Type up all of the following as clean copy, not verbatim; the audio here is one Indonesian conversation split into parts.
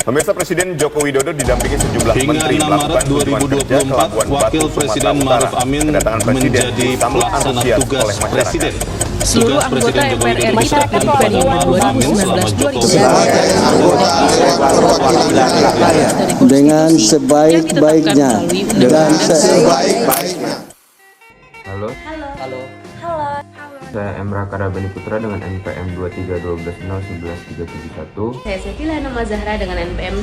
Pemirsa, Presiden Joko Widodo didampingi sejumlah menteri hingga 6 Maret 2024, Wakil Presiden Ma'ruf Amin menjadi pelaksana tugas Presiden. Seluruh anggota MPR RI terpilih periode 2019-2024 dengan sebaik-baiknya dan sebaik-baiknya. Halo. Saya Emra Karabeni Putra dengan NPM 2312011371. Saya Sefila Nama Zahra dengan NPM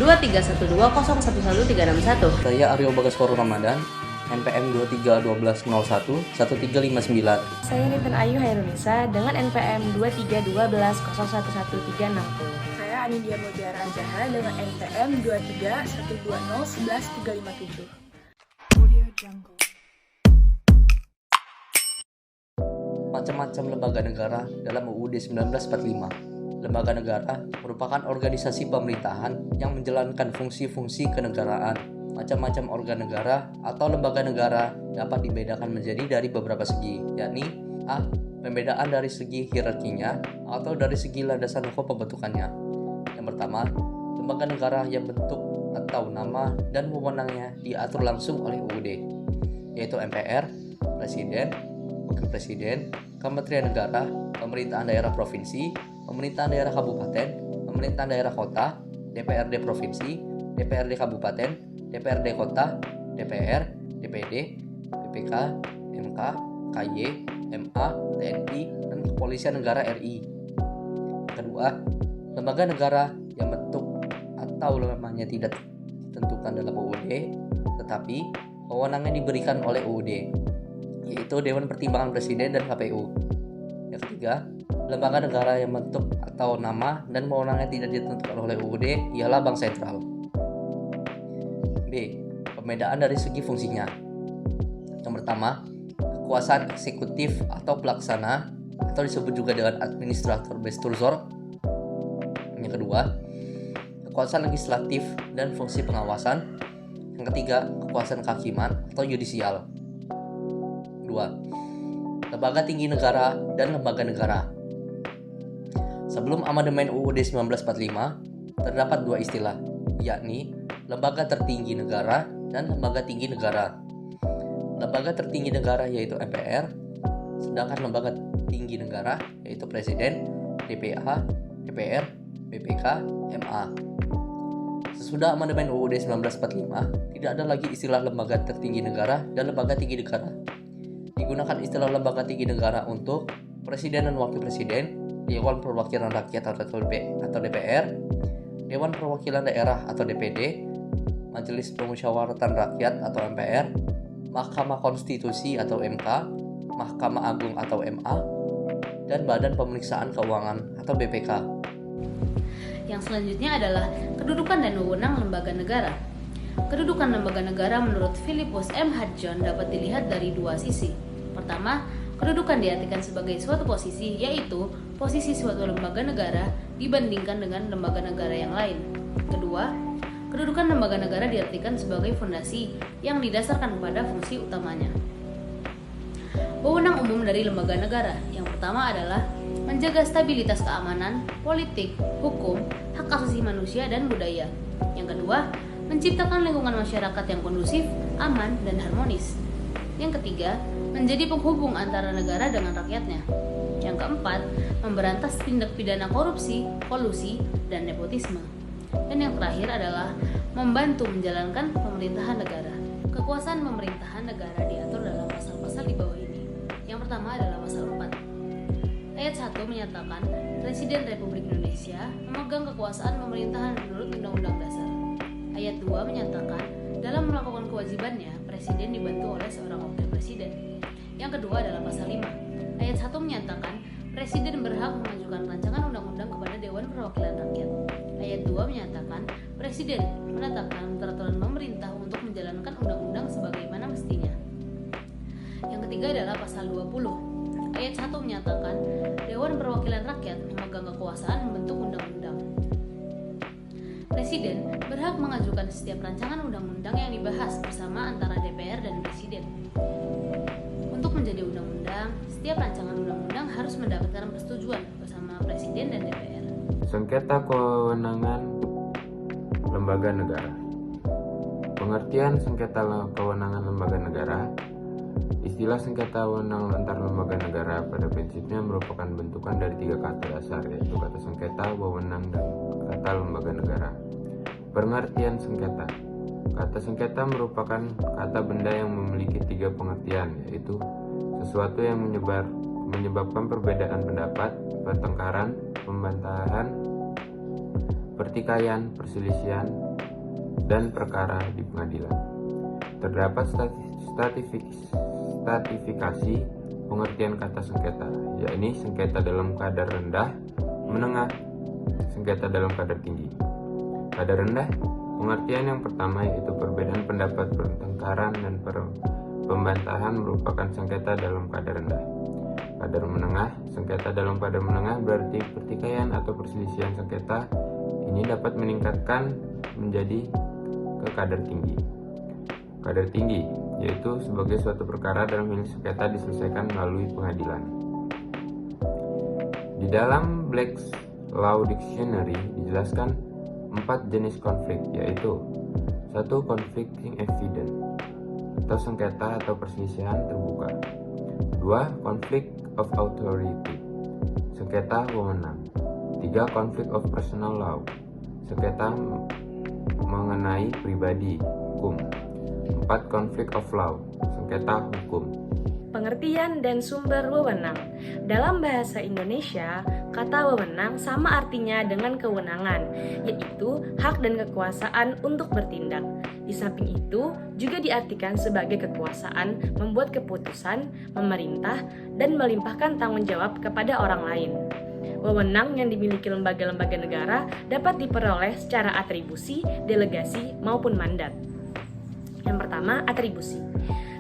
2312011361. Saya Aryo Bagaswaro Ramadan, NPM 2312011359. Saya Ninten Ayu Hairunisa dengan NPM 2312011360. Saya Anidia Mutiara Zahra dengan NPM 2312011357. Audio Jungle. Macam-macam lembaga negara dalam UUD 1945. Lembaga negara merupakan organisasi pemerintahan yang menjalankan fungsi-fungsi kenegaraan. Macam-macam organ negara atau lembaga negara dapat dibedakan menjadi dari beberapa segi, yakni A. Pembedaan dari segi hierarkinya atau dari segi landasan hukum pembentukannya. Yang pertama, lembaga negara yang bentuk atau nama dan wewenangnya diatur langsung oleh UUD, yaitu MPR, Presiden, Wakil Presiden, Kementerian Negara, Pemerintahan Daerah Provinsi, Pemerintahan Daerah Kabupaten, Pemerintahan Daerah Kota, DPRD Provinsi, DPRD Kabupaten, DPRD Kota, DPR, DPD, PPK, MK, KY, MA, TNI, dan Kepolisian Negara RI. Kedua, lembaga negara yang bentuk atau namanya tidak ditentukan dalam UUD, tetapi wewenangnya diberikan oleh UUD, yaitu Dewan Pertimbangan Presiden dan KPU. Yang ketiga, lembaga negara yang bentuk atau nama dan wewenangnya tidak ditentukan oleh UUD ialah Bank Sentral. B. Pembedaan dari segi fungsinya. Yang pertama, kekuasaan eksekutif atau pelaksana atau disebut juga dengan administrator besturzor. Yang kedua, kekuasaan legislatif dan fungsi pengawasan. Yang ketiga, kekuasaan kehakiman atau yudisial. 2. Lembaga tinggi negara dan lembaga negara. Sebelum amandemen UUD 1945, terdapat dua istilah, yakni lembaga tertinggi negara dan lembaga tinggi negara. Lembaga tertinggi negara yaitu MPR, sedangkan lembaga tinggi negara yaitu Presiden, DPA, DPR, BPK, MA. Sesudah amandemen UUD 1945, tidak ada lagi istilah lembaga tertinggi negara dan lembaga tinggi negara. Digunakan istilah lembaga tinggi negara untuk Presiden dan Wakil Presiden, Dewan Perwakilan Rakyat atau DPR, Dewan Perwakilan Daerah atau DPD, Majelis Permusyawaratan Rakyat atau MPR, Mahkamah Konstitusi atau MK, Mahkamah Agung atau MA, dan Badan Pemeriksaan Keuangan atau BPK. Yang selanjutnya adalah kedudukan dan wewenang lembaga negara. Kedudukan lembaga negara menurut Philippus M. Hadjon dapat dilihat dari dua sisi. Pertama, kedudukan diartikan sebagai suatu posisi, yaitu posisi suatu lembaga negara dibandingkan dengan lembaga negara yang lain. Kedua, kedudukan lembaga negara diartikan sebagai fondasi yang didasarkan pada fungsi utamanya. Wewenang umum dari lembaga negara yang pertama adalah menjaga stabilitas keamanan, politik, hukum, hak asasi manusia, dan budaya. Yang kedua, menciptakan lingkungan masyarakat yang kondusif, aman, dan harmonis. Yang ketiga, menjadi penghubung antara negara dengan rakyatnya. Yang keempat, memberantas tindak pidana korupsi, kolusi, dan nepotisme. Dan yang terakhir adalah membantu menjalankan pemerintahan negara. Kekuasaan pemerintahan negara diatur dalam pasal-pasal di bawah ini. Yang pertama adalah pasal 4. Ayat 1 menyatakan Presiden Republik Indonesia memegang kekuasaan pemerintahan menurut Undang-Undang Dasar. Ayat 2 menyatakan dalam melakukan kewajibannya, Presiden dibantu oleh seorang wakil presiden. Yang kedua adalah pasal 5. Ayat 1 menyatakan Presiden berhak mengajukan rancangan undang-undang kepada Dewan Perwakilan Rakyat. Ayat 2 menyatakan Presiden menetapkan peraturan pemerintah untuk menjalankan undang-undang sebagaimana mestinya. Yang ketiga adalah pasal 20. Ayat 1 menyatakan Dewan Perwakilan Rakyat memegang kekuasaan membentuk undang-undang. Presiden berhak mengajukan setiap rancangan undang-undang yang dibahas bersama antara DPR dan Presiden. Untuk menjadi undang-undang, setiap rancangan undang-undang harus mendapatkan persetujuan bersama Presiden dan DPR. Sengketa kewenangan lembaga negara. Pengertian sengketa kewenangan lembaga negara. Istilah sengketa wewenang antar lembaga negara pada prinsipnya merupakan bentukan dari 3 kata dasar, yaitu kata sengketa, wewenang, dan kata lembaga negara. Pengertian sengketa. Kata sengketa merupakan kata benda yang memiliki 3 pengertian, yaitu sesuatu yang menyebabkan perbedaan pendapat, pertengkaran, pembantahan, pertikaian, perselisihan, dan perkara di pengadilan. Terdapat stratifikasi pengertian kata sengketa, yakni sengketa dalam kadar rendah, menengah, sengketa dalam kadar tinggi. Kadar rendah, pengertian yang pertama yaitu perbedaan pendapat, pertengkaran, dan pembantahan merupakan sengketa dalam kadar rendah. Kadar menengah, sengketa dalam kadar menengah berarti pertikaian atau perselisihan sengketa ini dapat meningkatkan menjadi ke kadar tinggi. Kadar tinggi yaitu sebagai suatu perkara dalam hal sengketa diselesaikan melalui pengadilan. Di dalam Black's Law Dictionary dijelaskan 4 jenis konflik, yaitu 1. Conflicting evidence atau sengketa atau perselisihan terbuka. 2. Conflict of authority, sengketa wewenang. 3. Conflict of personal law, sengketa mengenai pribadi, hukum. 4. Conflict of law, sengketa hukum. Pengertian dan sumber wewenang. Dalam bahasa Indonesia, kata wewenang sama artinya dengan kewenangan, yaitu hak dan kekuasaan untuk bertindak. Di samping itu, juga diartikan sebagai kekuasaan membuat keputusan, memerintah, dan melimpahkan tanggung jawab kepada orang lain. Wewenang yang dimiliki lembaga-lembaga negara dapat diperoleh secara atribusi, delegasi, maupun mandat. Yang pertama, atribusi.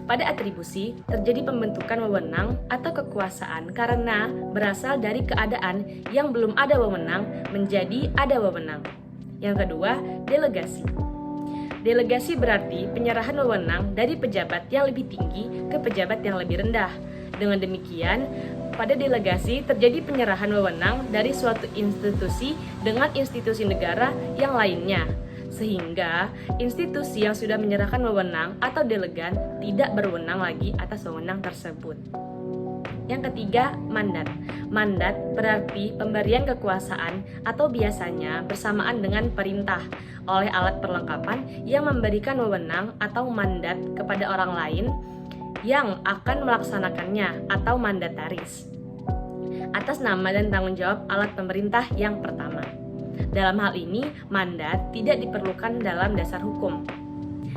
Pada atribusi, terjadi pembentukan wewenang atau kekuasaan karena berasal dari keadaan yang belum ada wewenang menjadi ada wewenang. Yang kedua, delegasi. Delegasi berarti penyerahan wewenang dari pejabat yang lebih tinggi ke pejabat yang lebih rendah. Dengan demikian, pada delegasi terjadi penyerahan wewenang dari suatu institusi dengan institusi negara yang lainnya, sehingga institusi yang sudah menyerahkan wewenang atau delegan tidak berwenang lagi atas wewenang tersebut. Yang ketiga, mandat. Mandat berarti pemberian kekuasaan atau biasanya bersamaan dengan perintah oleh alat perlengkapan yang memberikan wewenang atau mandat kepada orang lain yang akan melaksanakannya atau mandataris atas nama dan tanggung jawab alat pemerintah yang pertama. Dalam hal ini, mandat tidak diperlukan dalam dasar hukum.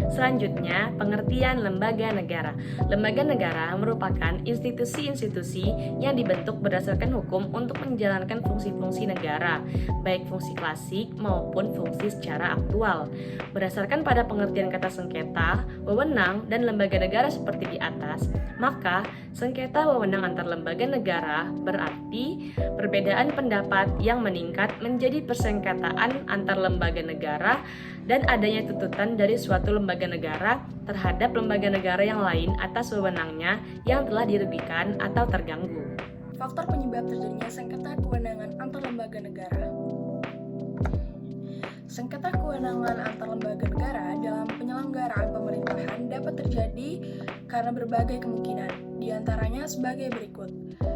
Selanjutnya, pengertian lembaga negara. Lembaga negara merupakan institusi-institusi yang dibentuk berdasarkan hukum untuk menjalankan fungsi-fungsi negara, baik fungsi klasik maupun fungsi secara aktual. Berdasarkan pada pengertian kata sengketa, wewenang, dan lembaga negara seperti di atas, maka sengketa wewenang antar lembaga negara berarti perbedaan pendapat yang meningkat menjadi persengketaan antar lembaga negara dan adanya tuntutan dari suatu lembaga negara terhadap lembaga negara yang lain atas wewenangnya yang telah dirugikan atau terganggu. Faktor penyebab terjadinya sengketa kewenangan antar lembaga negara. Sengketa kewenangan antar lembaga negara dalam penyelenggaraan pemerintahan dapat terjadi karena berbagai kemungkinan, diantaranya sebagai berikut.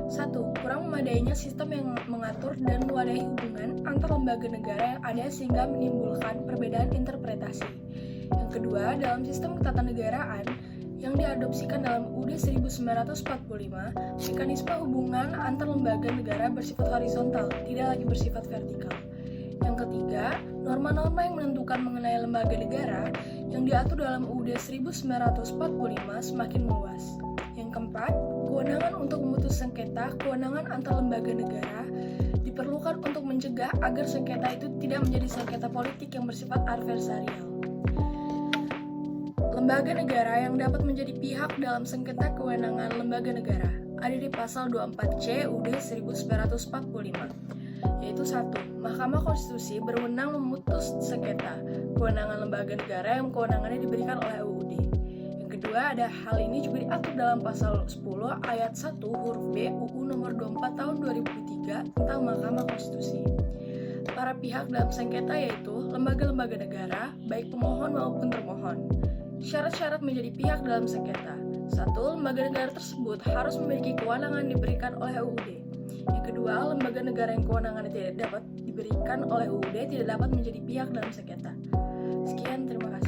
1. Kurang memadainya sistem yang mengatur dan mewadahi hubungan antar lembaga negara yang ada sehingga menimbulkan perbedaan interpretasi. Yang kedua, dalam sistem ketatanegaraan yang diadopsikan dalam UUD 1945, mekanisme hubungan antar lembaga negara bersifat horizontal, tidak lagi bersifat vertikal. Yang ketiga, norma-norma yang menentukan mengenai lembaga negara yang diatur dalam UUD 1945 semakin meluas. Yang keempat, kewenangan untuk memutus sengketa kewenangan antar lembaga negara diperlukan untuk mencegah agar sengketa itu tidak menjadi sengketa politik yang bersifat adversarial. Lembaga negara yang dapat menjadi pihak dalam sengketa kewenangan lembaga negara ada di pasal 24C UUD 1945. Yaitu 1. Mahkamah Konstitusi berwenang memutus sengketa kewenangan lembaga negara yang kewenangannya diberikan oleh UUD. Yang kedua, ada hal ini juga diatur dalam pasal 10 ayat 1 huruf B UU nomor 24 tahun 2003 tentang Mahkamah Konstitusi. Para pihak dalam sengketa yaitu lembaga-lembaga negara, baik pemohon maupun termohon. Syarat-syarat menjadi pihak dalam sengketa. 1. Lembaga negara tersebut harus memiliki kewenangan diberikan oleh UUD. Yang kedua, lembaga negara yang kewenangannya tidak dapat diberikan oleh UUD tidak dapat menjadi pihak dalam sengketa. Sekian, terima kasih.